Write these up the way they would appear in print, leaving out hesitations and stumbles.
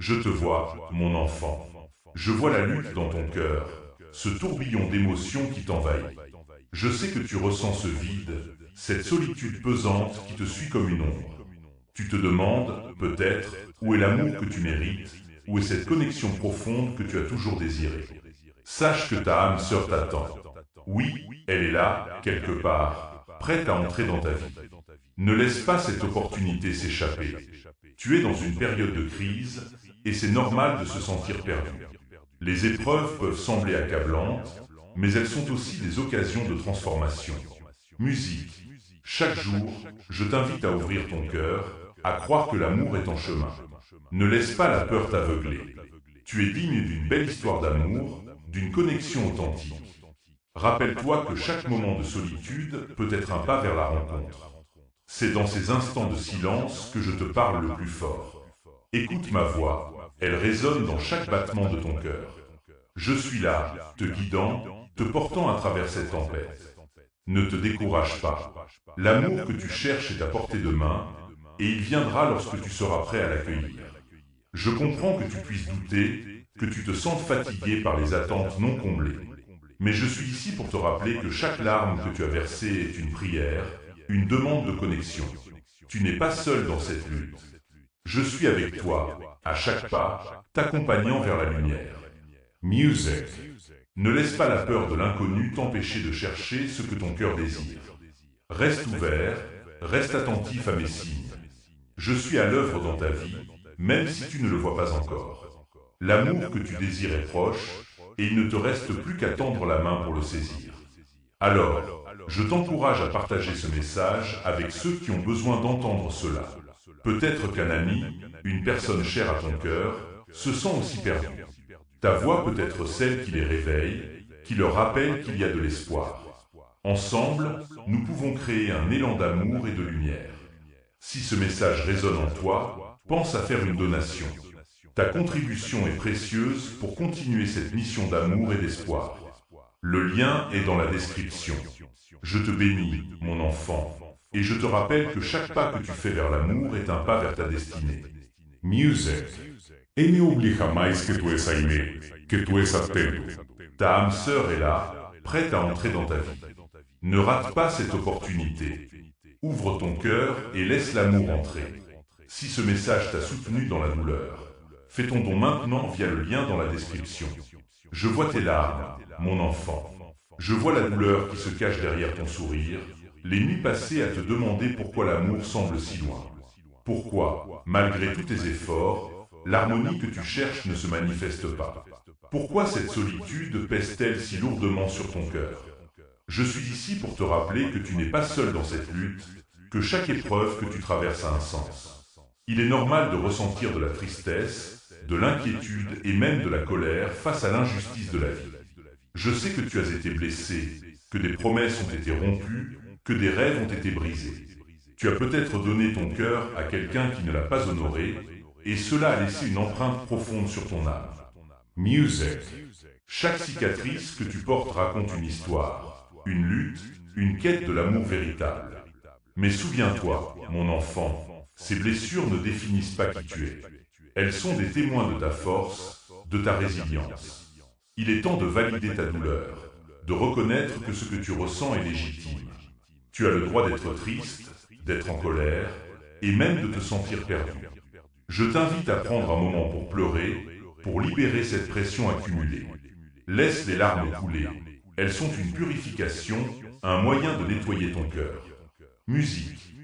Je te vois, mon enfant. Je vois la lutte dans ton cœur, ce tourbillon d'émotions qui t'envahit. Je sais que tu ressens ce vide, cette solitude pesante qui te suit comme une ombre. Tu te demandes, peut-être, où est l'amour que tu mérites, où est cette connexion profonde que tu as toujours désirée. Sache que ta âme sœur t'attend. Oui, elle est là, quelque part, prête à entrer dans ta vie. Ne laisse pas cette opportunité s'échapper. Tu es dans une période de crise, et c'est normal de se sentir perdu. Les épreuves peuvent sembler accablantes, mais elles sont aussi des occasions de transformation. Musique. Chaque jour, je t'invite à ouvrir ton cœur, à croire que l'amour est en chemin. Ne laisse pas la peur t'aveugler. Tu es digne d'une belle histoire d'amour, d'une connexion authentique. Rappelle-toi que chaque moment de solitude peut être un pas vers la rencontre. C'est dans ces instants de silence que je te parle le plus fort. Écoute ma voix, elle résonne dans chaque battement de ton cœur. Je suis là, te guidant, te portant à travers cette tempête. Ne te décourage pas. L'amour que tu cherches est à portée de main, et il viendra lorsque tu seras prêt à l'accueillir. Je comprends que tu puisses douter, que tu te sentes fatigué par les attentes non comblées. Mais je suis ici pour te rappeler que chaque larme que tu as versée est une prière, une demande de connexion. Tu n'es pas seul dans cette lutte. Je suis avec toi, à chaque pas, t'accompagnant vers la lumière. Music. Ne laisse pas la peur de l'inconnu t'empêcher de chercher ce que ton cœur désire. Reste ouvert, reste attentif à mes signes. Je suis à l'œuvre dans ta vie, même si tu ne le vois pas encore. L'amour que tu désires est proche, et il ne te reste plus qu'à tendre la main pour le saisir. Alors, je t'encourage à partager ce message avec ceux qui ont besoin d'entendre cela. Peut-être qu'un ami, une personne chère à ton cœur, se sent aussi perdu. Ta voix peut être celle qui les réveille, qui leur rappelle qu'il y a de l'espoir. Ensemble, nous pouvons créer un élan d'amour et de lumière. Si ce message résonne en toi, pense à faire une donation. Ta contribution est précieuse pour continuer cette mission d'amour et d'espoir. Le lien est dans la description. Je te bénis, mon enfant, et je te rappelle que chaque pas que tu fais vers l'amour est un pas vers ta destinée. Music. E ne oublie jamais que tu es aimé, que tu es atento. Ta âme sœur est là, prête à entrer dans ta vie. Ne rate pas cette opportunité. Ouvre ton cœur et laisse l'amour entrer. Si ce message t'a soutenu dans la douleur, fais ton don maintenant via le lien dans la description. Je vois tes larmes, mon enfant. Je vois la douleur qui se cache derrière ton sourire, les nuits passées à te demander pourquoi l'amour semble si loin. Pourquoi, malgré tous tes efforts, l'harmonie que tu cherches ne se manifeste pas. Pourquoi cette solitude pèse-t-elle si lourdement sur ton cœur? Je suis ici pour te rappeler que tu n'es pas seul dans cette lutte, que chaque épreuve que tu traverses a un sens. Il est normal de ressentir de la tristesse, de l'inquiétude et même de la colère face à l'injustice de la vie. Je sais que tu as été blessé, que des promesses ont été rompues, que des rêves ont été brisés. Tu as peut-être donné ton cœur à quelqu'un qui ne l'a pas honoré, et cela a laissé une empreinte profonde sur ton âme. Music. Chaque cicatrice que tu portes raconte une histoire, une lutte, une quête de l'amour véritable. Mais souviens-toi, mon enfant, ces blessures ne définissent pas qui tu es. Elles sont des témoins de ta force, de ta résilience. Il est temps de valider ta douleur, de reconnaître que ce que tu ressens est légitime. Tu as le droit d'être triste, d'être en colère, et même de te sentir perdu. Je t'invite à prendre un moment pour pleurer, pour libérer cette pression accumulée. Laisse les larmes couler. Elles sont une purification, un moyen de nettoyer ton cœur. Musique.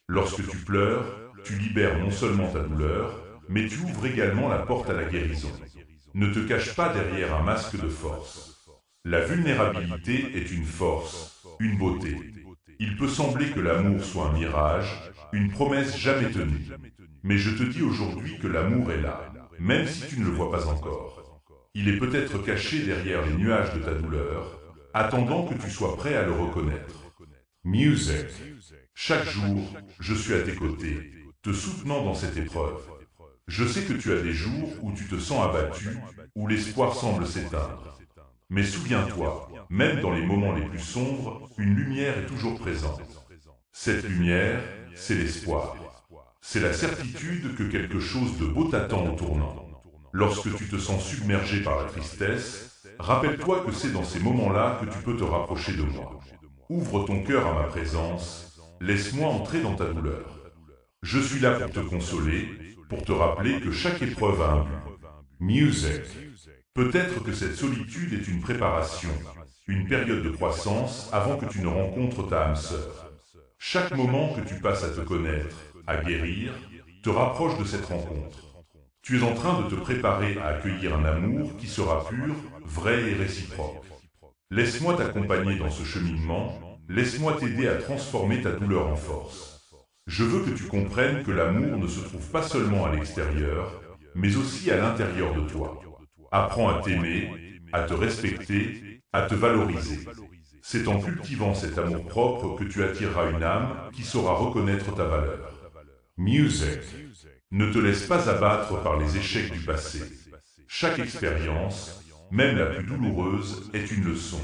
Lorsque tu pleures, tu libères non seulement ta douleur, mais tu ouvres également la porte à la guérison. Ne te cache pas derrière un masque de force. La vulnérabilité est une force, une beauté. Il peut sembler que l'amour soit un mirage, une promesse jamais tenue. Mais je te dis aujourd'hui que l'amour est là, même si tu ne le vois pas encore. Il est peut-être caché derrière les nuages de ta douleur, attendant que tu sois prêt à le reconnaître. Music. Chaque jour, je suis à tes côtés, te soutenant dans cette épreuve. Je sais que tu as des jours où tu te sens abattu, où l'espoir semble s'éteindre. Mais souviens-toi, même dans les moments les plus sombres, une lumière est toujours présente. Cette lumière, c'est l'espoir. C'est la certitude que quelque chose de beau t'attend au tournant. Lorsque tu te sens submergé par la tristesse, rappelle-toi que c'est dans ces moments-là que tu peux te rapprocher de moi. Ouvre ton cœur à ma présence, laisse-moi entrer dans ta douleur. Je suis là pour te consoler, pour te rappeler que chaque épreuve a un but. Music. Peut-être que cette solitude est une préparation, une période de croissance avant que tu ne rencontres ta âme sœur. Chaque moment que tu passes à te connaître, à guérir, te rapproche de cette rencontre. Tu es en train de te préparer à accueillir un amour qui sera pur, vrai et réciproque. Laisse-moi t'accompagner dans ce cheminement, laisse-moi t'aider à transformer ta douleur en force. Je veux que tu comprennes que l'amour ne se trouve pas seulement à l'extérieur, mais aussi à l'intérieur de toi. Apprends à t'aimer, à te respecter, à te valoriser. C'est en cultivant cet amour-propre que tu attireras une âme qui saura reconnaître ta valeur. Music. Ne te laisse pas abattre par les échecs du passé. Chaque expérience, même la plus douloureuse, est une leçon.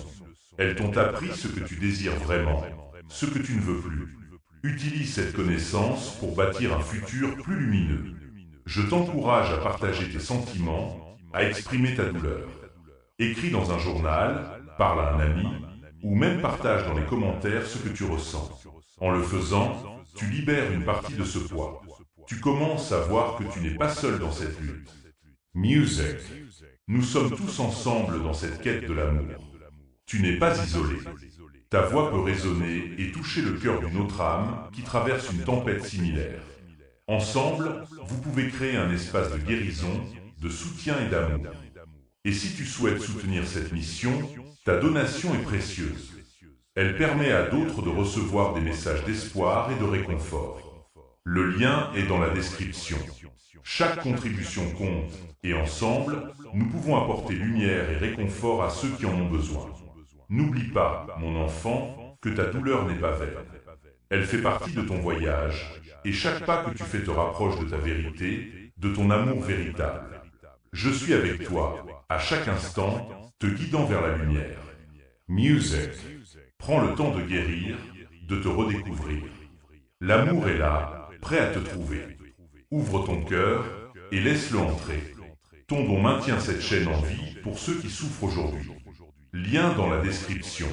Elles t'ont appris ce que tu désires vraiment, ce que tu ne veux plus. Utilise cette connaissance pour bâtir un futur plus lumineux. Je t'encourage à partager tes sentiments, à exprimer ta douleur. Écris dans un journal, parle à un ami, ou même partage dans les commentaires ce que tu ressens. En le faisant, tu libères une partie de ce poids. Tu commences à voir que tu n'es pas seul dans cette lutte. Music. Nous sommes tous ensemble dans cette quête de l'amour. Tu n'es pas isolé. Ta voix peut résonner et toucher le cœur d'une autre âme qui traverse une tempête similaire. Ensemble, vous pouvez créer un espace de guérison, de soutien et d'amour. Et si tu souhaites soutenir cette mission, ta donation est précieuse. Elle permet à d'autres de recevoir des messages d'espoir et de réconfort. Le lien est dans la description. Chaque contribution compte, et ensemble, nous pouvons apporter lumière et réconfort à ceux qui en ont besoin. N'oublie pas, mon enfant, que ta douleur n'est pas vaine. Elle fait partie de ton voyage, et chaque pas que tu fais te rapproche de ta vérité, de ton amour véritable. Je suis avec toi, à chaque instant, te guidant vers la lumière. Music. Prends le temps de guérir, de te redécouvrir. L'amour est là, prêt à te trouver. Ouvre ton cœur et laisse-le entrer. Ton don maintient cette chaîne en vie pour ceux qui souffrent aujourd'hui. Lien dans la description.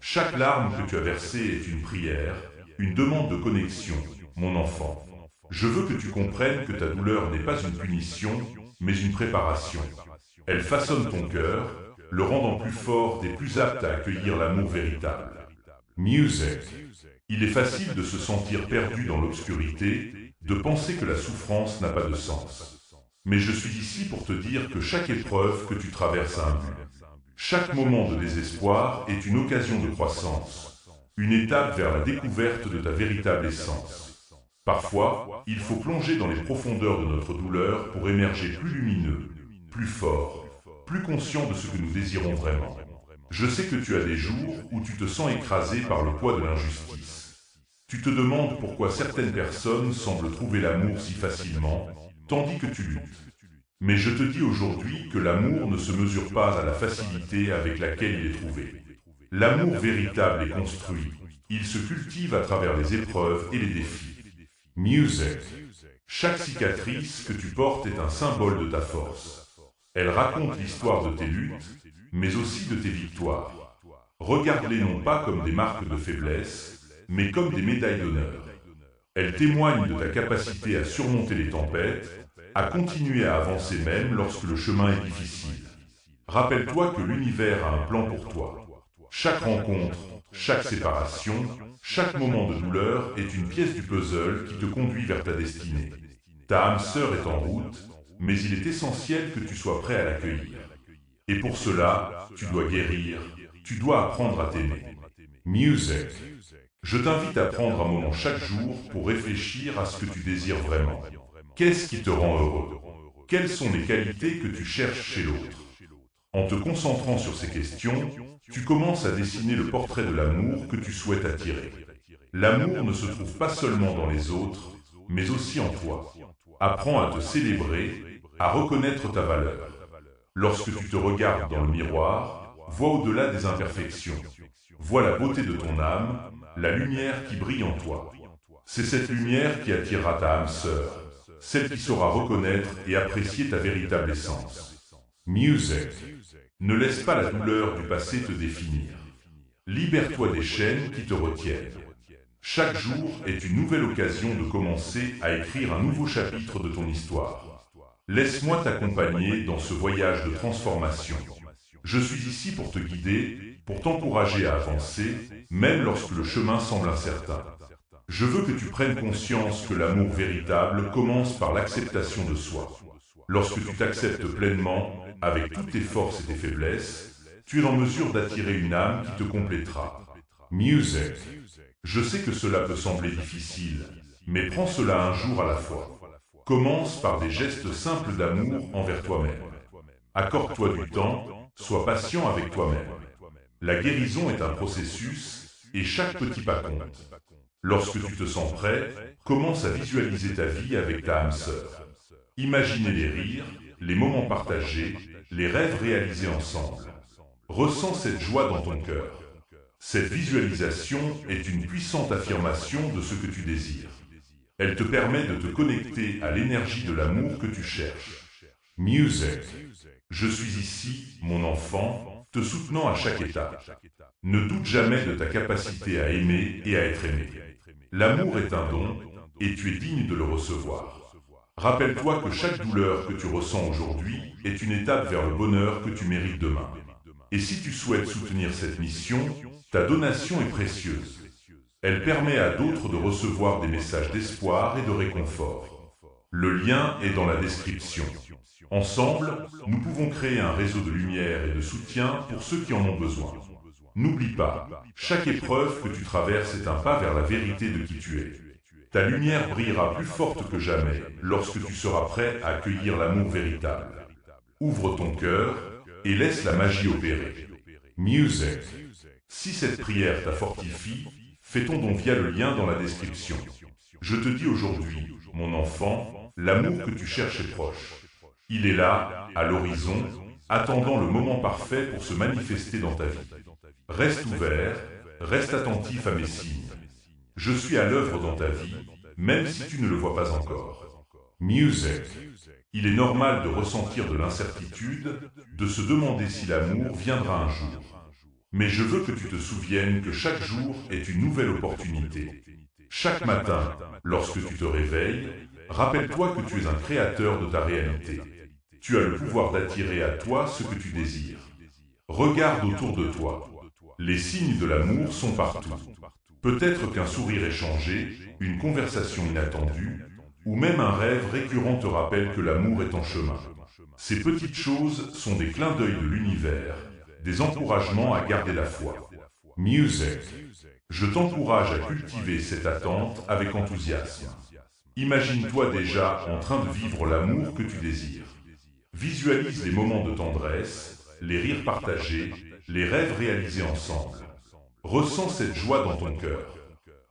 Chaque larme que tu as versée est une prière, une demande de connexion, mon enfant. Je veux que tu comprennes que ta douleur n'est pas une punition, mais une préparation. Elle façonne ton cœur, le rendant plus fort et plus apte à accueillir l'amour véritable. Music. Il est facile de se sentir perdu dans l'obscurité, de penser que la souffrance n'a pas de sens. Mais je suis ici pour te dire que chaque épreuve que tu traverses a un but. Chaque moment de désespoir est une occasion de croissance, une étape vers la découverte de ta véritable essence. Parfois, il faut plonger dans les profondeurs de notre douleur pour émerger plus lumineux, plus fort, plus conscient de ce que nous désirons vraiment. Je sais que tu as des jours où tu te sens écrasé par le poids de l'injustice. Tu te demandes pourquoi certaines personnes semblent trouver l'amour si facilement, tandis que tu luttes. Mais je te dis aujourd'hui que l'amour ne se mesure pas à la facilité avec laquelle il est trouvé. L'amour véritable est construit. Il se cultive à travers les épreuves et les défis. Music. Chaque cicatrice que tu portes est un symbole de ta force. Elle raconte l'histoire de tes luttes, mais aussi de tes victoires. Regarde-les non pas comme des marques de faiblesse, mais comme des médailles d'honneur. Elles témoignent de ta capacité à surmonter les tempêtes, à continuer à avancer même lorsque le chemin est difficile. Rappelle-toi que l'univers a un plan pour toi. Chaque rencontre, chaque séparation, chaque moment de douleur est une pièce du puzzle qui te conduit vers ta destinée. Ta âme sœur est en route, mais il est essentiel que tu sois prêt à l'accueillir. Et pour cela, tu dois guérir, tu dois apprendre à t'aimer. Music. Je t'invite à prendre un moment chaque jour pour réfléchir à ce que tu désires vraiment. Qu'est-ce qui te rend heureux? Quelles sont les qualités que tu cherches chez l'autre? En te concentrant sur ces questions, tu commences à dessiner le portrait de l'amour que tu souhaites attirer. L'amour ne se trouve pas seulement dans les autres, mais aussi en toi. Apprends à te célébrer, à reconnaître ta valeur. Lorsque tu te regardes dans le miroir, vois au-delà des imperfections. Vois la beauté de ton âme, la lumière qui brille en toi. C'est cette lumière qui attirera ta âme sœur, celle qui saura reconnaître et apprécier ta véritable essence. Music. Ne laisse pas la douleur du passé te définir. Libère-toi des chaînes qui te retiennent. Chaque jour est une nouvelle occasion de commencer à écrire un nouveau chapitre de ton histoire. Laisse-moi t'accompagner dans ce voyage de transformation. Je suis ici pour te guider, pour t'encourager à avancer, même lorsque le chemin semble incertain. Je veux que tu prennes conscience que l'amour véritable commence par l'acceptation de soi. Lorsque tu t'acceptes pleinement, avec toutes tes forces et tes faiblesses, tu es en mesure d'attirer une âme qui te complétera. Music. Je sais que cela peut sembler difficile, mais prends cela un jour à la fois. Commence par des gestes simples d'amour envers toi-même. Accorde-toi du temps, sois patient avec toi-même. La guérison est un processus et chaque petit pas compte. Lorsque tu te sens prêt, commence à visualiser ta vie avec ta âme sœur. Imaginez les rires, les moments partagés, les rêves réalisés ensemble. Ressens cette joie dans ton cœur. Cette visualisation est une puissante affirmation de ce que tu désires. Elle te permet de te connecter à l'énergie de l'amour que tu cherches. Music. Je suis ici, mon enfant, te soutenant à chaque étape. Ne doute jamais de ta capacité à aimer et à être aimé. L'amour est un don, et tu es digne de le recevoir. Rappelle-toi que chaque douleur que tu ressens aujourd'hui est une étape vers le bonheur que tu mérites demain. Et si tu souhaites soutenir cette mission, ta donation est précieuse. Elle permet à d'autres de recevoir des messages d'espoir et de réconfort. Le lien est dans la description. Ensemble, nous pouvons créer un réseau de lumière et de soutien pour ceux qui en ont besoin. N'oublie pas, chaque épreuve que tu traverses est un pas vers la vérité de qui tu es. Ta lumière brillera plus forte que jamais lorsque tu seras prêt à accueillir l'amour véritable. Ouvre ton cœur et laisse la magie opérer. Music. Si cette prière t'a fortifié, fais ton don via le lien dans la description. Je te dis aujourd'hui, mon enfant, l'amour que tu cherches est proche. Il est là, à l'horizon, attendant le moment parfait pour se manifester dans ta vie. Reste ouvert, reste attentif à mes signes. Je suis à l'œuvre dans ta vie, même si tu ne le vois pas encore. Music. Il est normal de ressentir de l'incertitude, de se demander si l'amour viendra un jour. Mais je veux que tu te souviennes que chaque jour est une nouvelle opportunité. Chaque matin, lorsque tu te réveilles, rappelle-toi que tu es un créateur de ta réalité. Tu as le pouvoir d'attirer à toi ce que tu désires. Regarde autour de toi. Les signes de l'amour sont partout. Peut-être qu'un sourire échangé, une conversation inattendue, ou même un rêve récurrent te rappelle que l'amour est en chemin. Ces petites choses sont des clins d'œil de l'univers, des encouragements à garder la foi. Music. Je t'encourage à cultiver cette attente avec enthousiasme. Imagine-toi déjà en train de vivre l'amour que tu désires. Visualise les moments de tendresse, les rires partagés, les rêves réalisés ensemble. Ressens cette joie dans ton cœur.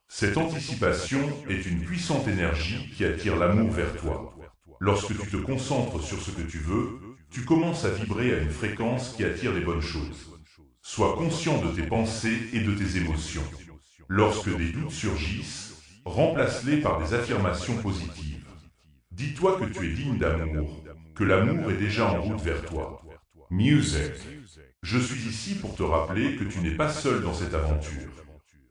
Cette anticipation est une puissante énergie qui attire l'amour vers toi. Lorsque tu te concentres sur ce que tu veux, tu commences à vibrer à une fréquence qui attire les bonnes choses. Sois conscient de tes pensées et de tes émotions. Lorsque des doutes surgissent, remplace-les par des affirmations positives. Dis-toi que tu es digne d'amour, que l'amour est déjà en route vers toi. Music. Je suis ici pour te rappeler que tu n'es pas seul dans cette aventure.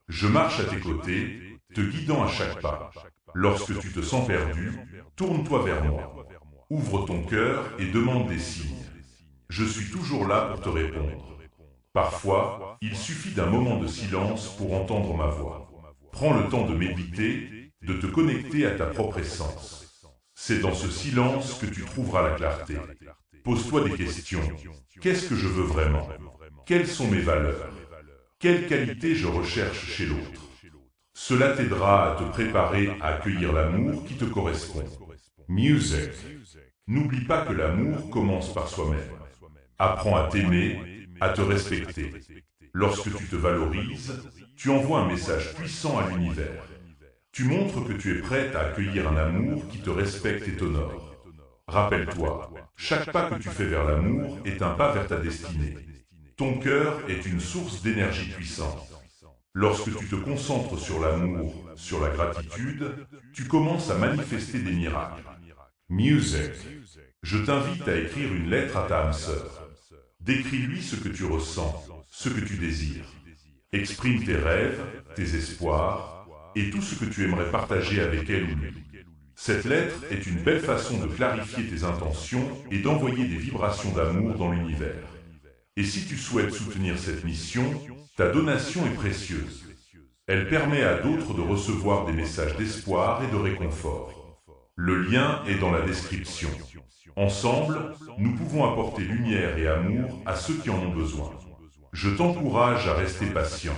Je marche à tes côtés, te guidant à chaque pas. Lorsque tu te sens perdu, tourne-toi vers moi. Ouvre ton cœur et demande des signes. Je suis toujours là pour te répondre. Parfois, il suffit d'un moment de silence pour entendre ma voix. Prends le temps de méditer, de te connecter à ta propre essence. C'est dans ce silence que tu trouveras la clarté. Pose-toi des questions. Qu'est-ce que je veux vraiment? Quelles sont mes valeurs? Quelles qualités je recherche chez l'autre? Cela t'aidera à te préparer à accueillir l'amour qui te correspond. Music. N'oublie pas que l'amour commence par soi-même. Apprends à t'aimer, à te respecter. Lorsque tu te valorises, tu envoies un message puissant à l'univers. Tu montres que tu es prête à accueillir un amour qui te respecte et t'honore. Rappelle-toi, chaque pas que tu fais vers l'amour est un pas vers ta destinée. Ton cœur est une source d'énergie puissante. Lorsque tu te concentres sur l'amour, sur la gratitude, tu commences à manifester des miracles. Music. Je t'invite à écrire une lettre à ta âme sœur. Décris-lui ce que tu ressens, ce que tu désires. Exprime tes rêves, tes espoirs et tout ce que tu aimerais partager avec elle ou lui. Cette lettre est une belle façon de clarifier tes intentions et d'envoyer des vibrations d'amour dans l'univers. Et si tu souhaites soutenir cette mission, ta donation est précieuse. Elle permet à d'autres de recevoir des messages d'espoir et de réconfort. Le lien est dans la description. Ensemble, nous pouvons apporter lumière et amour à ceux qui en ont besoin. Je t'encourage à rester patient.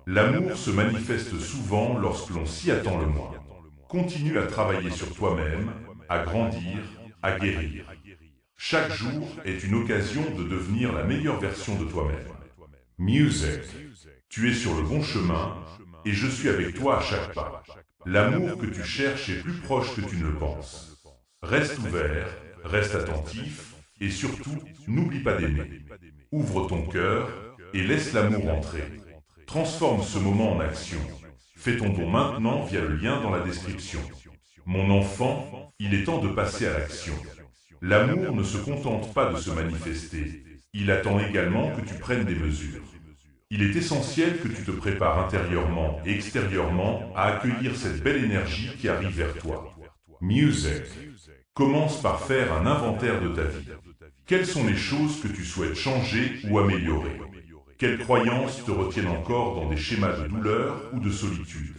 L'amour se manifeste souvent lorsque l'on s'y attend le moins. Continue à travailler sur toi-même, à grandir, à guérir. Chaque jour est une occasion de devenir la meilleure version de toi-même. Music. Tu es sur le bon chemin et je suis avec toi à chaque pas. L'amour que tu cherches est plus proche que tu ne le penses. Reste ouvert, reste attentif et surtout, n'oublie pas d'aimer. Ouvre ton cœur et laisse l'amour entrer. Transforme ce moment en action. Fais ton don maintenant via le lien dans la description. Mon enfant, il est temps de passer à l'action. L'amour ne se contente pas de se manifester. Il attend également que tu prennes des mesures. Il est essentiel que tu te prépares intérieurement et extérieurement à accueillir cette belle énergie qui arrive vers toi. Music. Commence par faire un inventaire de ta vie. Quelles sont les choses que tu souhaites changer ou améliorer? Quelles croyances te retiennent encore dans des schémas de douleur ou de solitude?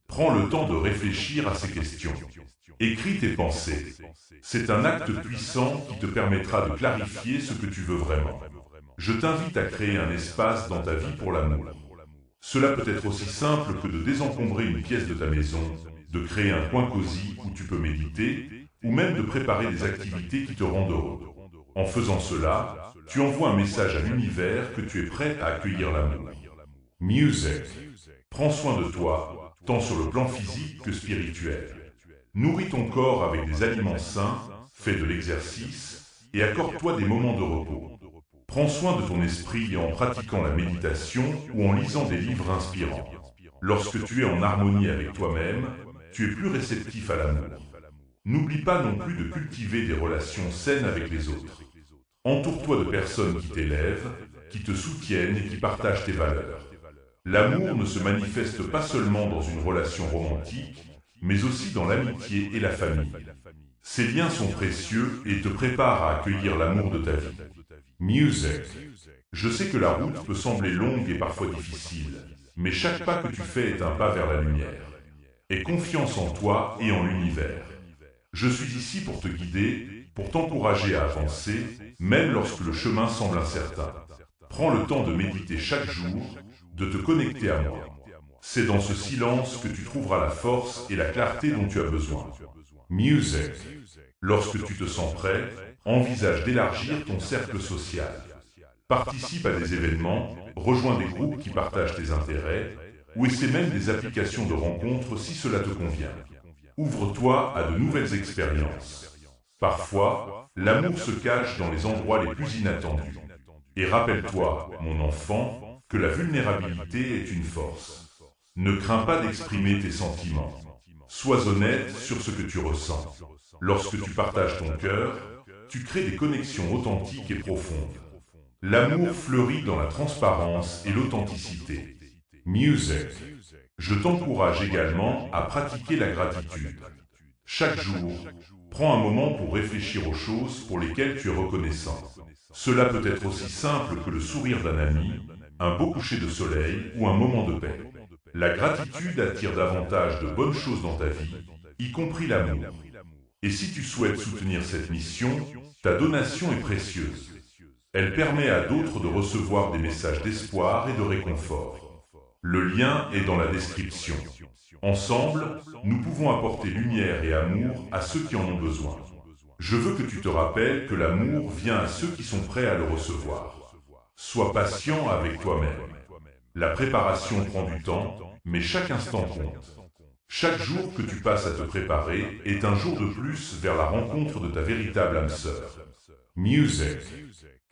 Prends le temps de réfléchir à ces questions. Écris tes pensées. C'est un acte puissant qui te permettra de clarifier ce que tu veux vraiment. Je t'invite à créer un espace dans ta vie pour l'amour. Cela peut être aussi simple que de désencombrer une pièce de ta maison, de créer un coin cosy où tu peux méditer, ou même de préparer des activités qui te rendent heureux. En faisant cela, tu envoies un message à l'univers que tu es prêt à accueillir l'amour. Music. Prends soin de toi, tant sur le plan physique que spirituel. Nourris ton corps avec des aliments sains, fais de l'exercice et accorde-toi des moments de repos. Prends soin de ton esprit en pratiquant la méditation ou en lisant des livres inspirants. Lorsque tu es en harmonie avec toi-même, tu es plus réceptif à l'amour. N'oublie pas non plus de cultiver des relations saines avec les autres. Entoure-toi de personnes qui t'élèvent, qui te soutiennent et qui partagent tes valeurs. L'amour ne se manifeste pas seulement dans une relation romantique, mais aussi dans l'amitié et la famille. Ces liens sont précieux et te préparent à accueillir l'amour de ta vie. Music. Je sais que la route peut sembler longue et parfois difficile, mais chaque pas que tu fais est un pas vers la lumière. Aie confiance en toi et en l'univers. Je suis ici pour te guider, pour t'encourager à avancer, même lorsque le chemin semble incertain. Prends le temps de méditer chaque jour, de te connecter à moi. C'est dans ce silence que tu trouveras la force et la clarté dont tu as besoin. Music. Lorsque tu te sens prêt, envisage d'élargir ton cercle social. Participe à des événements, rejoins des groupes qui partagent tes intérêts, ou essaie même des applications de rencontres si cela te convient. Ouvre-toi à de nouvelles expériences. Parfois, l'amour se cache dans les endroits les plus inattendus. Et rappelle-toi, mon enfant, que la vulnérabilité est une force. Ne crains pas d'exprimer tes sentiments. Sois honnête sur ce que tu ressens. Lorsque tu partages ton cœur, tu crées des connexions authentiques et profondes. L'amour fleurit dans la transparence et l'authenticité. Music. Je t'encourage également à pratiquer la gratitude. Chaque jour, prends un moment pour réfléchir aux choses pour lesquelles tu es reconnaissant. Cela peut être aussi simple que le sourire d'un ami, un beau coucher de soleil ou un moment de paix. La gratitude attire davantage de bonnes choses dans ta vie, y compris l'amour. Et si tu souhaites soutenir cette mission, ta donation est précieuse. Elle permet à d'autres de recevoir des messages d'espoir et de réconfort. Le lien est dans la description. Ensemble, nous pouvons apporter lumière et amour à ceux qui en ont besoin. Je veux que tu te rappelles que l'amour vient à ceux qui sont prêts à le recevoir. Sois patient avec toi-même. La préparation prend du temps, mais chaque instant compte. Chaque jour que tu passes à te préparer est un jour de plus vers la rencontre de ta véritable âme sœur. Music.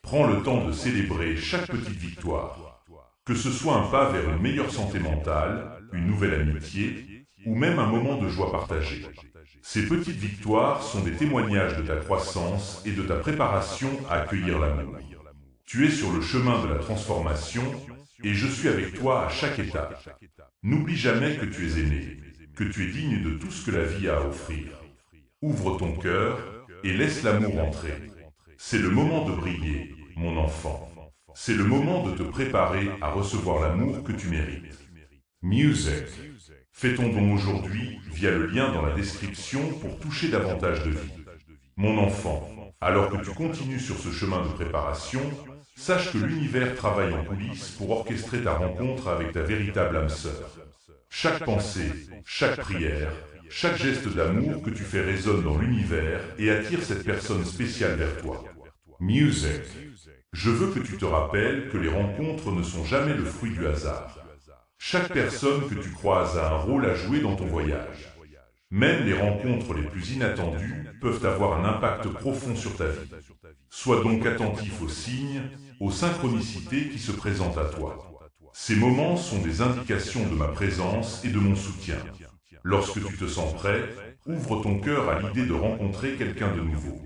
Prends le temps de célébrer chaque petite victoire. Que ce soit un pas vers une meilleure santé mentale, une nouvelle amitié, ou même un moment de joie partagée. Ces petites victoires sont des témoignages de ta croissance et de ta préparation à accueillir l'amour. Tu es sur le chemin de la transformation et je suis avec toi à chaque étape. N'oublie jamais que tu es aimé, que tu es digne de tout ce que la vie a à offrir. Ouvre ton cœur et laisse l'amour entrer. C'est le moment de briller, mon enfant. C'est le moment de te préparer à recevoir l'amour que tu mérites. Music. Fais ton don aujourd'hui via le lien dans la description pour toucher davantage de vie. Mon enfant, alors que tu continues sur ce chemin de préparation, sache que l'univers travaille en coulisses pour orchestrer ta rencontre avec ta véritable âme sœur. Chaque pensée, chaque prière, chaque geste d'amour que tu fais résonne dans l'univers et attire cette personne spéciale vers toi. Music. Je veux que tu te rappelles que les rencontres ne sont jamais le fruit du hasard. Chaque personne que tu croises a un rôle à jouer dans ton voyage. Même les rencontres les plus inattendues peuvent avoir un impact profond sur ta vie. Sois donc attentif aux signes, aux synchronicités qui se présentent à toi. Ces moments sont des indications de ma présence et de mon soutien. Lorsque tu te sens prêt, ouvre ton cœur à l'idée de rencontrer quelqu'un de nouveau.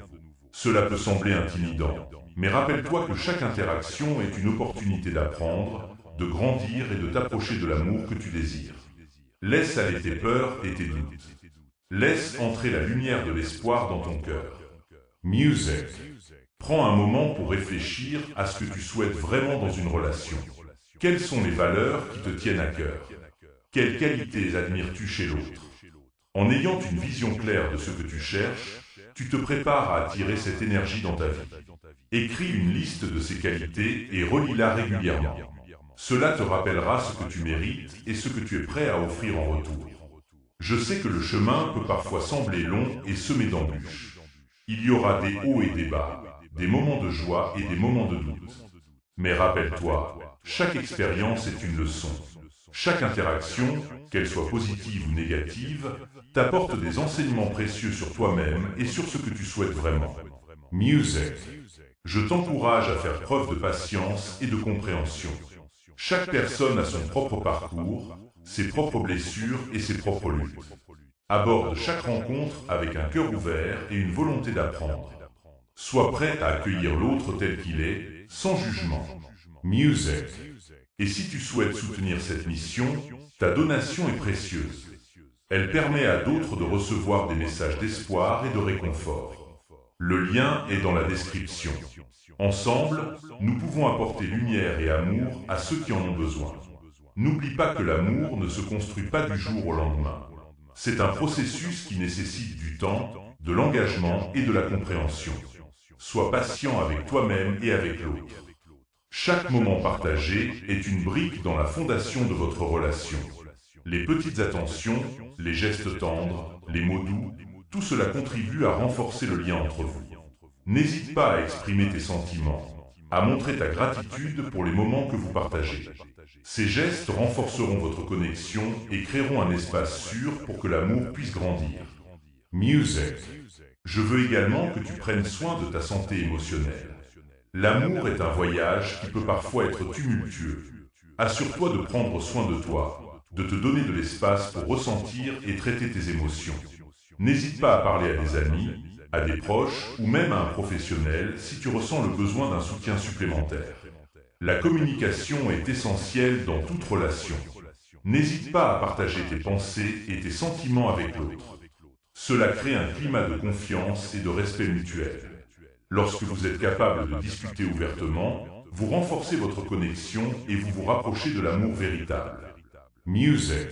Cela peut sembler intimidant, mais rappelle-toi que chaque interaction est une opportunité d'apprendre, de grandir et de t'approcher de l'amour que tu désires. Laisse aller tes peurs et tes doutes. Laisse entrer la lumière de l'espoir dans ton cœur. Music. Prends un moment pour réfléchir à ce que tu souhaites vraiment dans une relation. Quelles sont les valeurs qui te tiennent à cœur? Quelles qualités admires-tu chez l'autre? En ayant une vision claire de ce que tu cherches, tu te prépares à attirer cette énergie dans ta vie. Écris une liste de ces qualités et relis-la régulièrement. Cela te rappellera ce que tu mérites et ce que tu es prêt à offrir en retour. Je sais que le chemin peut parfois sembler long et semé d'embûches. Il y aura des hauts et des bas, des moments de joie et des moments de doute. Mais rappelle-toi, chaque expérience est une leçon. Chaque interaction, qu'elle soit positive ou négative, t'apporte des enseignements précieux sur toi-même et sur ce que tu souhaites vraiment. Music. Je t'encourage à faire preuve de patience et de compréhension. Chaque personne a son propre parcours, ses propres blessures et ses propres luttes. Aborde chaque rencontre avec un cœur ouvert et une volonté d'apprendre. Sois prêt à accueillir l'autre tel qu'il est, sans jugement. Music. Et si tu souhaites soutenir cette mission, ta donation est précieuse. Elle permet à d'autres de recevoir des messages d'espoir et de réconfort. Le lien est dans la description. Ensemble, nous pouvons apporter lumière et amour à ceux qui en ont besoin. N'oublie pas que l'amour ne se construit pas du jour au lendemain. C'est un processus qui nécessite du temps, de l'engagement et de la compréhension. Sois patient avec toi-même et avec l'autre. Chaque moment partagé est une brique dans la fondation de votre relation. Les petites attentions, les gestes tendres, les mots doux, tout cela contribue à renforcer le lien entre vous. N'hésite pas à exprimer tes sentiments, à montrer ta gratitude pour les moments que vous partagez. Ces gestes renforceront votre connexion et créeront un espace sûr pour que l'amour puisse grandir. Music. Je veux également que tu prennes soin de ta santé émotionnelle. L'amour est un voyage qui peut parfois être tumultueux. Assure-toi de prendre soin de toi, de te donner de l'espace pour ressentir et traiter tes émotions. N'hésite pas à parler à des amis, à des proches ou même à un professionnel si tu ressens le besoin d'un soutien supplémentaire. La communication est essentielle dans toute relation. N'hésite pas à partager tes pensées et tes sentiments avec l'autre. Cela crée un climat de confiance et de respect mutuel. Lorsque vous êtes capable de discuter ouvertement, vous renforcez votre connexion et vous vous rapprochez de l'amour véritable. Music.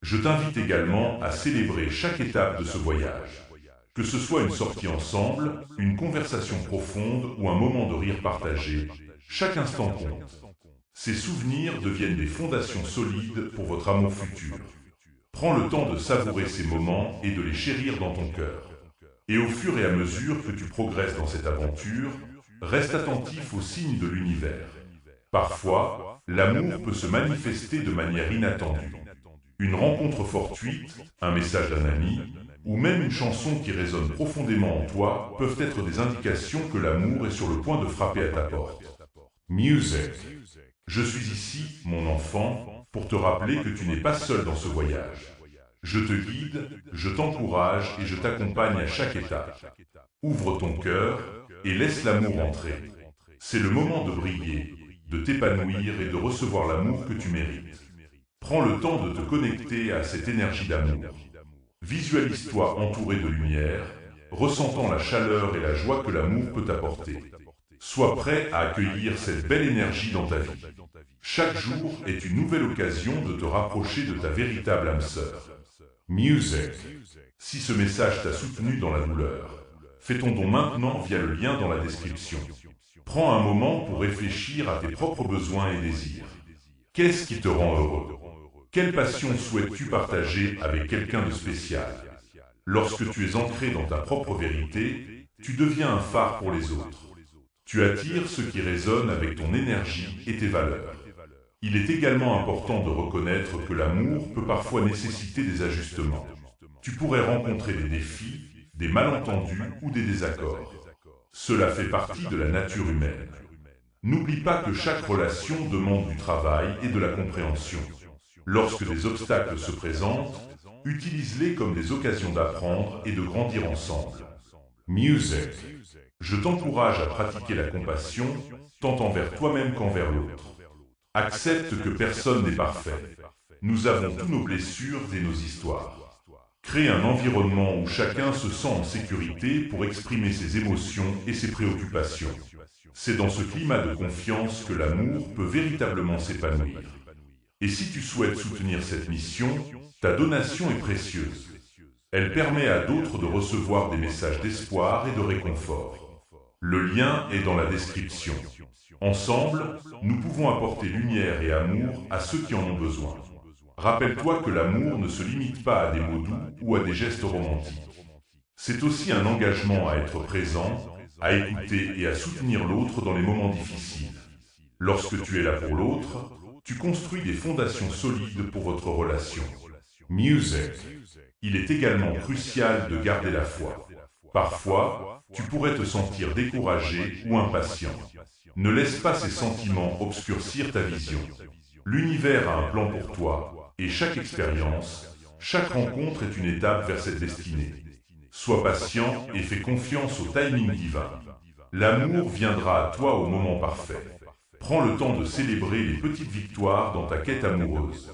Je t'invite également à célébrer chaque étape de ce voyage. Que ce soit une sortie ensemble, une conversation profonde ou un moment de rire partagé, chaque instant compte. Ces souvenirs deviennent des fondations solides pour votre amour futur. Prends le temps de savourer ces moments et de les chérir dans ton cœur. Et au fur et à mesure que tu progresses dans cette aventure, reste attentif aux signes de l'univers. Parfois, l'amour peut se manifester de manière inattendue. Une rencontre fortuite, un message d'un ami, ou même une chanson qui résonne profondément en toi peuvent être des indications que l'amour est sur le point de frapper à ta porte. Music. Je suis ici, mon enfant, pour te rappeler que tu n'es pas seul dans ce voyage. Je te guide, je t'encourage et je t'accompagne à chaque étape. Ouvre ton cœur et laisse l'amour entrer. C'est le moment de briller, de t'épanouir et de recevoir l'amour que tu mérites. Prends le temps de te connecter à cette énergie d'amour. Visualise-toi entouré de lumière, ressentant la chaleur et la joie que l'amour peut apporter. Sois prêt à accueillir cette belle énergie dans ta vie. Chaque jour est une nouvelle occasion de te rapprocher de ta véritable âme sœur. Music. Si ce message t'a soutenu dans la douleur, fais ton don maintenant via le lien dans la description. Prends un moment pour réfléchir à tes propres besoins et désirs. Qu'est-ce qui te rend heureux? Quelle passion souhaites-tu partager avec quelqu'un de spécial? Lorsque tu es ancré dans ta propre vérité, tu deviens un phare pour les autres. Tu attires ce qui résonne avec ton énergie et tes valeurs. Il est également important de reconnaître que l'amour peut parfois nécessiter des ajustements. Tu pourrais rencontrer des défis, des malentendus ou des désaccords. Cela fait partie de la nature humaine. N'oublie pas que chaque relation demande du travail et de la compréhension. Lorsque des obstacles se présentent, utilise-les comme des occasions d'apprendre et de grandir ensemble. Music. Je t'encourage à pratiquer la compassion, tant envers toi-même qu'envers l'autre. Accepte que personne n'est parfait. Nous avons tous nos blessures et nos histoires. Crée un environnement où chacun se sent en sécurité pour exprimer ses émotions et ses préoccupations. C'est dans ce climat de confiance que l'amour peut véritablement s'épanouir. Et si tu souhaites soutenir cette mission, ta donation est précieuse. Elle permet à d'autres de recevoir des messages d'espoir et de réconfort. Le lien est dans la description. Ensemble, nous pouvons apporter lumière et amour à ceux qui en ont besoin. Rappelle-toi que l'amour ne se limite pas à des mots doux ou à des gestes romantiques. C'est aussi un engagement à être présent, à écouter et à soutenir l'autre dans les moments difficiles. Lorsque tu es là pour l'autre, tu construis des fondations solides pour votre relation. Music. Il est également crucial de garder la foi. Parfois, tu pourrais te sentir découragé ou impatient. Ne laisse pas ces sentiments obscurcir ta vision. L'univers a un plan pour toi, et chaque expérience, chaque rencontre est une étape vers cette destinée. Sois patient et fais confiance au timing divin. L'amour viendra à toi au moment parfait. Prends le temps de célébrer les petites victoires dans ta quête amoureuse.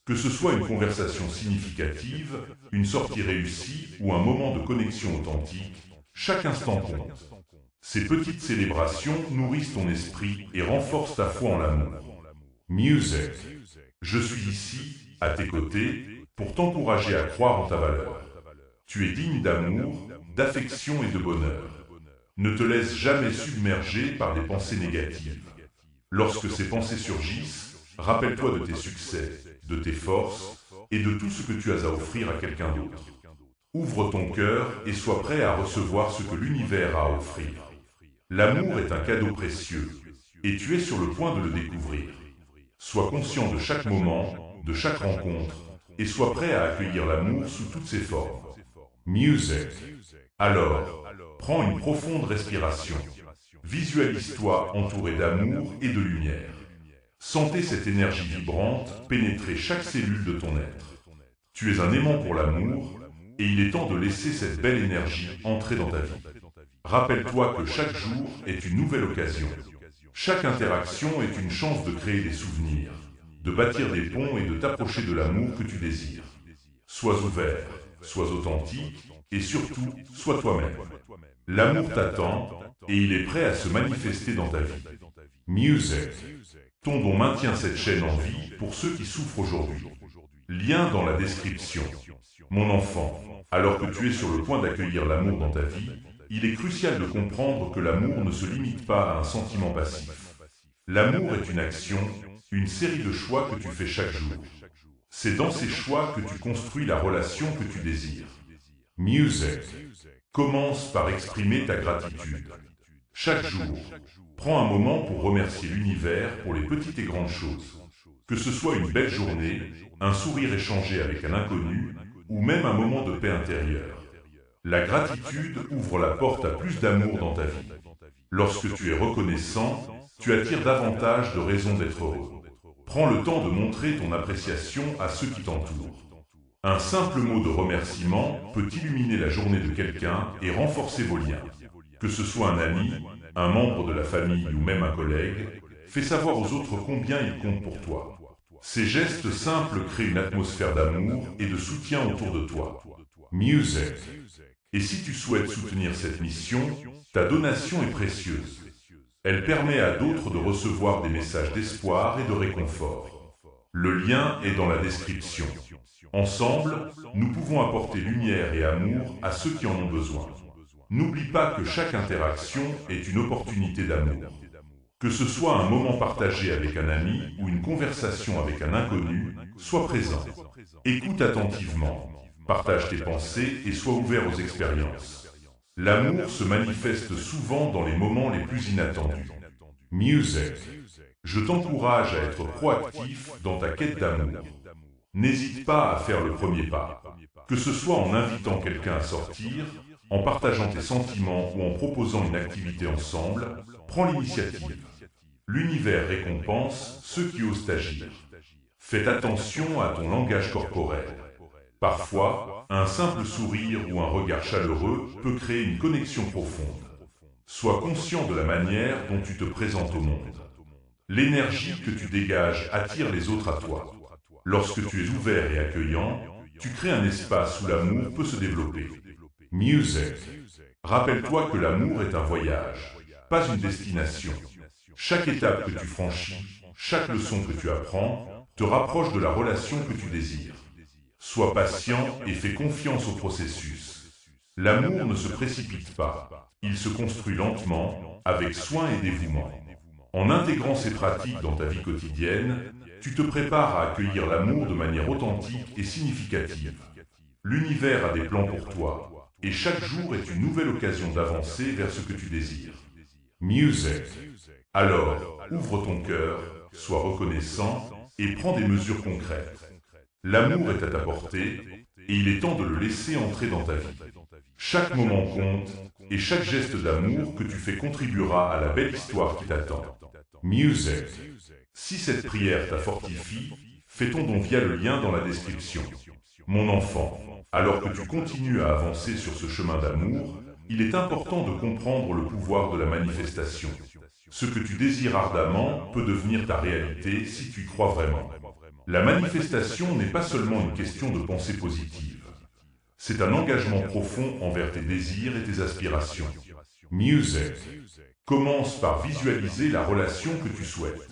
Que ce soit une conversation significative, une sortie réussie ou un moment de connexion authentique, chaque instant compte. Ces petites célébrations nourrissent ton esprit et renforcent ta foi en l'amour. Music. Je suis ici, à tes côtés, pour t'encourager à croire en ta valeur. Tu es digne d'amour, d'affection et de bonheur. Ne te laisse jamais submerger par des pensées négatives. Lorsque ces pensées surgissent, rappelle-toi de tes succès, de tes forces et de tout ce que tu as à offrir à quelqu'un d'autre. Ouvre ton cœur et sois prêt à recevoir ce que l'univers a à offrir. L'amour est un cadeau précieux et tu es sur le point de le découvrir. Sois conscient de chaque moment, de chaque rencontre et sois prêt à accueillir l'amour sous toutes ses formes. Music. Alors, prends une profonde respiration. Visualise-toi entouré d'amour et de lumière. Sentez cette énergie vibrante pénétrer chaque cellule de ton être. Tu es un aimant pour l'amour, et il est temps de laisser cette belle énergie entrer dans ta vie. Rappelle-toi que chaque jour est une nouvelle occasion. Chaque interaction est une chance de créer des souvenirs, de bâtir des ponts et de t'approcher de l'amour que tu désires. Sois ouvert, sois authentique, et surtout, sois toi-même. L'amour t'attend, et il est prêt à se manifester dans ta vie. Music. Ton don maintient cette chaîne en vie pour ceux qui souffrent aujourd'hui. Lien dans la description. Mon enfant, alors que tu es sur le point d'accueillir l'amour dans ta vie, il est crucial de comprendre que l'amour ne se limite pas à un sentiment passif. L'amour est une action, une série de choix que tu fais chaque jour. C'est dans ces choix que tu construis la relation que tu désires. Music. Commence par exprimer ta gratitude. Chaque jour, prends un moment pour remercier l'univers pour les petites et grandes choses. Que ce soit une belle journée, un sourire échangé avec un inconnu, ou même un moment de paix intérieure. La gratitude ouvre la porte à plus d'amour dans ta vie. Lorsque tu es reconnaissant, tu attires davantage de raisons d'être heureux. Prends le temps de montrer ton appréciation à ceux qui t'entourent. Un simple mot de remerciement peut illuminer la journée de quelqu'un et renforcer vos liens. Que ce soit un ami, un membre de la famille ou même un collègue, fais savoir aux autres combien ils comptent pour toi. Ces gestes simples créent une atmosphère d'amour et de soutien autour de toi. Music. Et si tu souhaites soutenir cette mission, ta donation est précieuse. Elle permet à d'autres de recevoir des messages d'espoir et de réconfort. Le lien est dans la description. Ensemble, nous pouvons apporter lumière et amour à ceux qui en ont besoin. N'oublie pas que chaque interaction est une opportunité d'amour. Que ce soit un moment partagé avec un ami ou une conversation avec un inconnu, sois présent. Écoute attentivement, partage tes pensées et sois ouvert aux expériences. L'amour se manifeste souvent dans les moments les plus inattendus. Music. Je t'encourage à être proactif dans ta quête d'amour. N'hésite pas à faire le premier pas, que ce soit en invitant quelqu'un à sortir, en partageant tes sentiments ou en proposant une activité ensemble, prends l'initiative. L'univers récompense ceux qui osent agir. Faites attention à ton langage corporel. Parfois, un simple sourire ou un regard chaleureux peut créer une connexion profonde. Sois conscient de la manière dont tu te présentes au monde. L'énergie que tu dégages attire les autres à toi. Lorsque tu es ouvert et accueillant, tu crées un espace où l'amour peut se développer. Music. Rappelle-toi que l'amour est un voyage, pas une destination. Chaque étape que tu franchis, chaque leçon que tu apprends, te rapproche de la relation que tu désires. Sois patient et fais confiance au processus. L'amour ne se précipite pas, il se construit lentement, avec soin et dévouement. En intégrant ces pratiques dans ta vie quotidienne, tu te prépares à accueillir l'amour de manière authentique et significative. L'univers a des plans pour toi, et chaque jour est une nouvelle occasion d'avancer vers ce que tu désires. Music. Alors, ouvre ton cœur, sois reconnaissant et prends des mesures concrètes. L'amour est à ta portée, et il est temps de le laisser entrer dans ta vie. Chaque moment compte, et chaque geste d'amour que tu fais contribuera à la belle histoire qui t'attend. Music. Si cette prière t'a fortifie, fais ton don via le lien dans la description. Mon enfant, alors que tu continues à avancer sur ce chemin d'amour, il est important de comprendre le pouvoir de la manifestation. Ce que tu désires ardemment peut devenir ta réalité si tu y crois vraiment. La manifestation n'est pas seulement une question de pensée positive. C'est un engagement profond envers tes désirs et tes aspirations. Music. Commence par visualiser la relation que tu souhaites.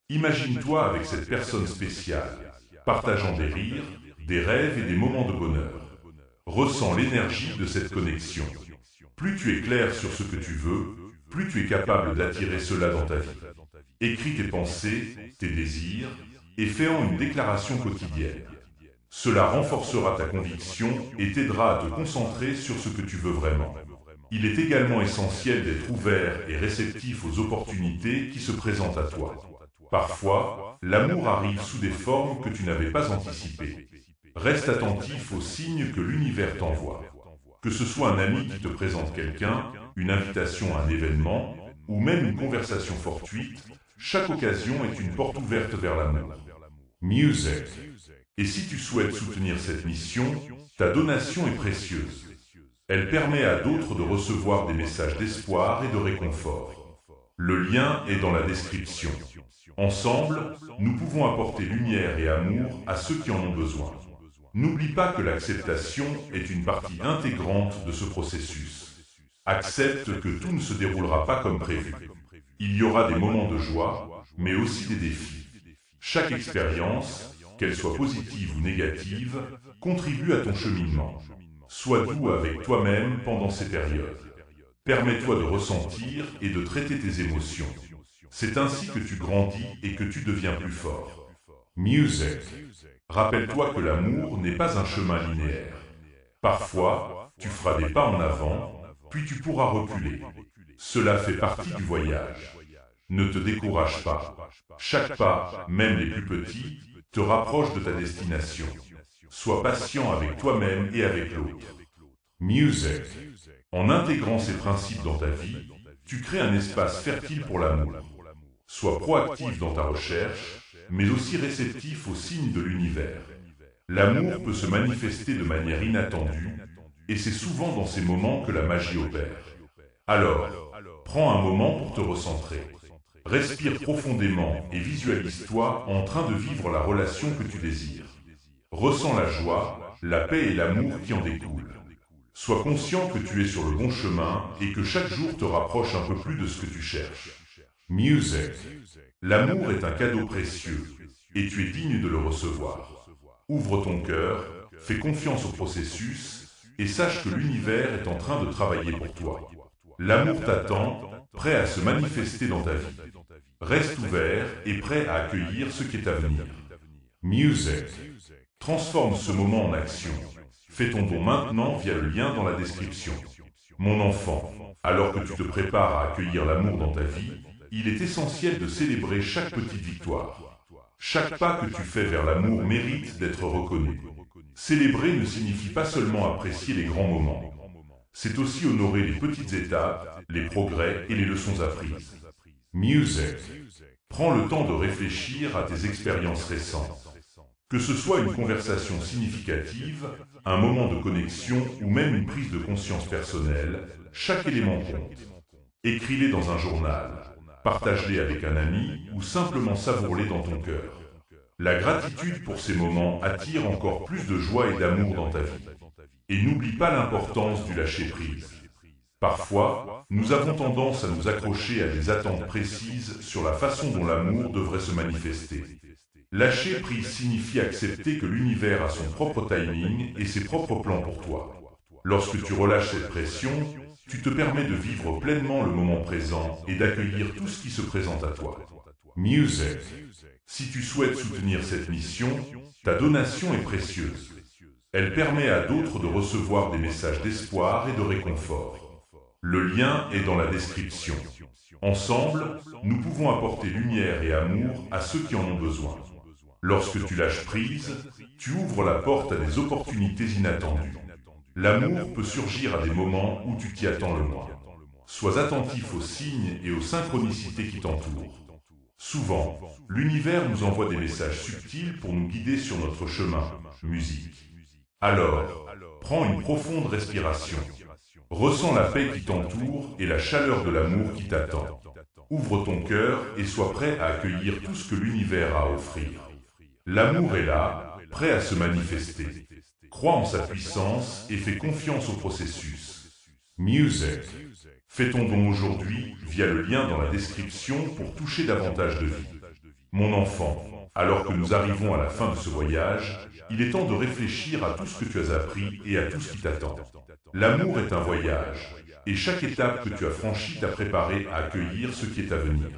Imagine-toi avec cette personne spéciale, partageant des rires, des rêves et des moments de bonheur. Ressens l'énergie de cette connexion. Plus tu es clair sur ce que tu veux, plus tu es capable d'attirer cela dans ta vie. Écris tes pensées, tes désirs, et fais-en une déclaration quotidienne. Cela renforcera ta conviction et t'aidera à te concentrer sur ce que tu veux vraiment. Il est également essentiel d'être ouvert et réceptif aux opportunités qui se présentent à toi. Parfois, l'amour arrive sous des formes que tu n'avais pas anticipées. Reste attentif aux signes que l'univers t'envoie. Que ce soit un ami qui te présente quelqu'un, une invitation à un événement, ou même une conversation fortuite, chaque occasion est une porte ouverte vers l'amour. Music. Et si tu souhaites soutenir cette mission, ta donation est précieuse. Elle permet à d'autres de recevoir des messages d'espoir et de réconfort. Le lien est dans la description. Ensemble, nous pouvons apporter lumière et amour à ceux qui en ont besoin. N'oublie pas que l'acceptation est une partie intégrante de ce processus. Accepte que tout ne se déroulera pas comme prévu. Il y aura des moments de joie, mais aussi des défis. Chaque expérience, qu'elle soit positive ou négative, contribue à ton cheminement. Sois doux avec toi-même pendant ces périodes. Permets-toi de ressentir et de traiter tes émotions. C'est ainsi que tu grandis et que tu deviens plus fort. Music. Rappelle-toi que l'amour n'est pas un chemin linéaire. Parfois, tu feras des pas en avant, puis tu pourras reculer. Cela fait partie du voyage. Ne te décourage pas. Chaque pas, même les plus petits, te rapproche de ta destination. Sois patient avec toi-même et avec l'autre. Music. En intégrant ces principes dans ta vie, tu crées un espace fertile pour l'amour. Sois proactif dans ta recherche, mais aussi réceptif aux signes de l'univers. L'amour peut se manifester de manière inattendue, et c'est souvent dans ces moments que la magie opère. Alors, prends un moment pour te recentrer. Respire profondément et visualise-toi en train de vivre la relation que tu désires. Ressens la joie, la paix et l'amour qui en découlent. Sois conscient que tu es sur le bon chemin et que chaque jour te rapproche un peu plus de ce que tu cherches. Music. L'amour est un cadeau précieux et tu es digne de le recevoir. Ouvre ton cœur, fais confiance au processus et sache que l'univers est en train de travailler pour toi. L'amour t'attend, prêt à se manifester dans ta vie. Reste ouvert et prêt à accueillir ce qui est à venir. Music. Transforme ce moment en action. Fais ton don maintenant via le lien dans la description. Mon enfant, alors que tu te prépares à accueillir l'amour dans ta vie, il est essentiel de célébrer chaque petite victoire. Chaque pas que tu fais vers l'amour mérite d'être reconnu. Célébrer ne signifie pas seulement apprécier les grands moments. C'est aussi honorer les petites étapes, les progrès et les leçons apprises. Music. Prends le temps de réfléchir à tes expériences récentes. Que ce soit une conversation significative, un moment de connexion ou même une prise de conscience personnelle, chaque élément compte. Écris-les dans un journal, partage-les avec un ami ou simplement savoure-les dans ton cœur. La gratitude pour ces moments attire encore plus de joie et d'amour dans ta vie. Et n'oublie pas l'importance du lâcher-prise. Parfois, nous avons tendance à nous accrocher à des attentes précises sur la façon dont l'amour devrait se manifester. Lâcher prise signifie accepter que l'univers a son propre timing et ses propres plans pour toi. Lorsque tu relâches cette pression, tu te permets de vivre pleinement le moment présent et d'accueillir tout ce qui se présente à toi. Music. Si tu souhaites soutenir cette mission, ta donation est précieuse. Elle permet à d'autres de recevoir des messages d'espoir et de réconfort. Le lien est dans la description. Ensemble, nous pouvons apporter lumière et amour à ceux qui en ont besoin. Lorsque tu lâches prise, tu ouvres la porte à des opportunités inattendues. L'amour peut surgir à des moments où tu t'y attends le moins. Sois attentif aux signes et aux synchronicités qui t'entourent. Souvent, l'univers nous envoie des messages subtils pour nous guider sur notre chemin, musique. Alors, prends une profonde respiration. Ressens la paix qui t'entoure et la chaleur de l'amour qui t'attend. Ouvre ton cœur et sois prêt à accueillir tout ce que l'univers a à offrir. L'amour est là, prêt à se manifester. Crois en sa puissance et fais confiance au processus. Music. Fais ton don aujourd'hui via le lien dans la description pour toucher davantage de vie. Mon enfant, alors que nous arrivons à la fin de ce voyage, il est temps de réfléchir à tout ce que tu as appris et à tout ce qui t'attend. L'amour est un voyage, et chaque étape que tu as franchie t'a préparé à accueillir ce qui est à venir.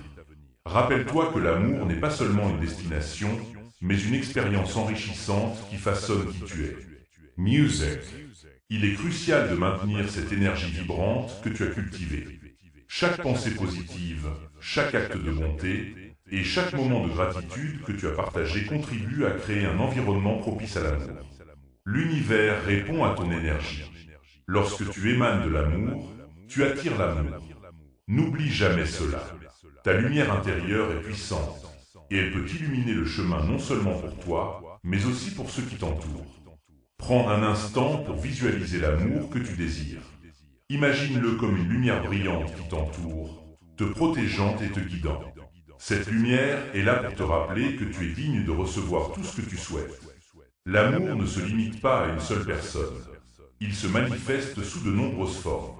Rappelle-toi que l'amour n'est pas seulement une destination, mais une expérience enrichissante qui façonne qui tu es. Music. Il est crucial de maintenir cette énergie vibrante que tu as cultivée. Chaque pensée positive, chaque acte de bonté et chaque moment de gratitude que tu as partagé contribue à créer un environnement propice à l'amour. L'univers répond à ton énergie. Lorsque tu émanes de l'amour, tu attires l'amour. N'oublie jamais cela. Ta lumière intérieure est puissante et elle peut illuminer le chemin non seulement pour toi, mais aussi pour ceux qui t'entourent. Prends un instant pour visualiser l'amour que tu désires. Imagine-le comme une lumière brillante qui t'entoure, te protégeant et te guidant. Cette lumière est là pour te rappeler que tu es digne de recevoir tout ce que tu souhaites. L'amour ne se limite pas à une seule personne. Il se manifeste sous de nombreuses formes.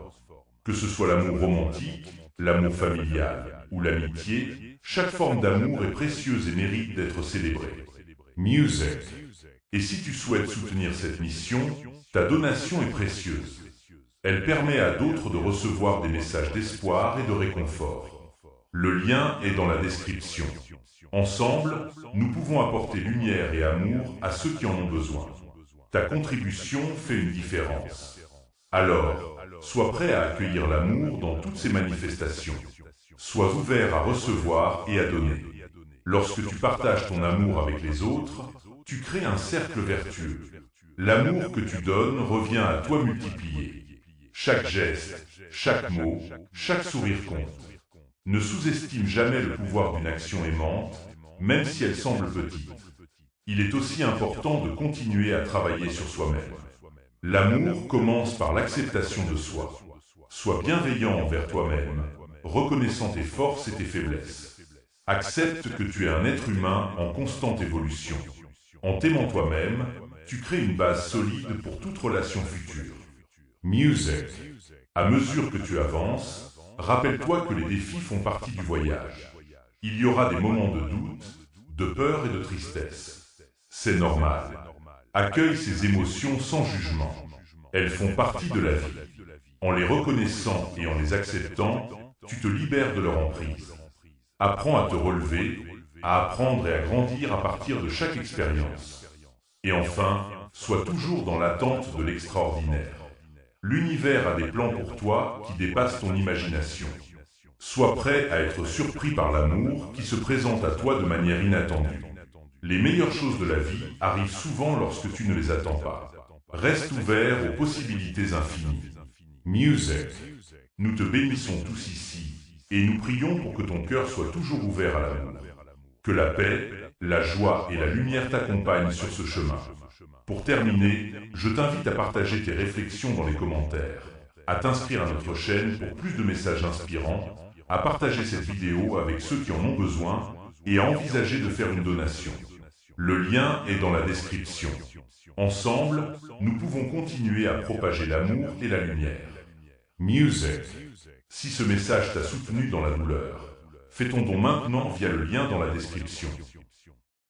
Que ce soit l'amour romantique, l'amour familial ou l'amitié, chaque forme d'amour est précieuse et mérite d'être célébrée. Music. Et si tu souhaites soutenir cette mission, ta donation est précieuse. Elle permet à d'autres de recevoir des messages d'espoir et de réconfort. Le lien est dans la description. Ensemble, nous pouvons apporter lumière et amour à ceux qui en ont besoin. Ta contribution fait une différence. Alors, sois prêt à accueillir l'amour dans toutes ses manifestations. Sois ouvert à recevoir et à donner. Lorsque tu partages ton amour avec les autres, tu crées un cercle vertueux. L'amour que tu donnes revient à toi multiplié. Chaque geste, chaque mot, chaque sourire compte. Ne sous-estime jamais le pouvoir d'une action aimante, même si elle semble petite. Il est aussi important de continuer à travailler sur soi-même. L'amour commence par l'acceptation de soi. Sois bienveillant envers toi-même, reconnaissant tes forces et tes faiblesses. Accepte que tu es un être humain en constante évolution. En t'aimant toi-même, tu crées une base solide pour toute relation future. Music. À mesure que tu avances, rappelle-toi que les défis font partie du voyage. Il y aura des moments de doute, de peur et de tristesse. C'est normal. Accueille ces émotions sans jugement. Elles font partie de la vie. En les reconnaissant et en les acceptant, tu te libères de leur emprise. Apprends à te relever, à apprendre et à grandir à partir de chaque expérience. Et enfin, sois toujours dans l'attente de l'extraordinaire. L'univers a des plans pour toi qui dépassent ton imagination. Sois prêt à être surpris par l'amour qui se présente à toi de manière inattendue. Les meilleures choses de la vie arrivent souvent lorsque tu ne les attends pas. Reste ouvert aux possibilités infinies. Music. Nous te bénissons tous ici et nous prions pour que ton cœur soit toujours ouvert à l'amour. Que la paix, la joie et la lumière t'accompagnent sur ce chemin. Pour terminer, je t'invite à partager tes réflexions dans les commentaires, à t'inscrire à notre chaîne pour plus de messages inspirants, à partager cette vidéo avec ceux qui en ont besoin et à envisager de faire une donation. Le lien est dans la description. Ensemble, nous pouvons continuer à propager l'amour et la lumière. Music. Si ce message t'a soutenu dans la douleur, fais ton don maintenant via le lien dans la description.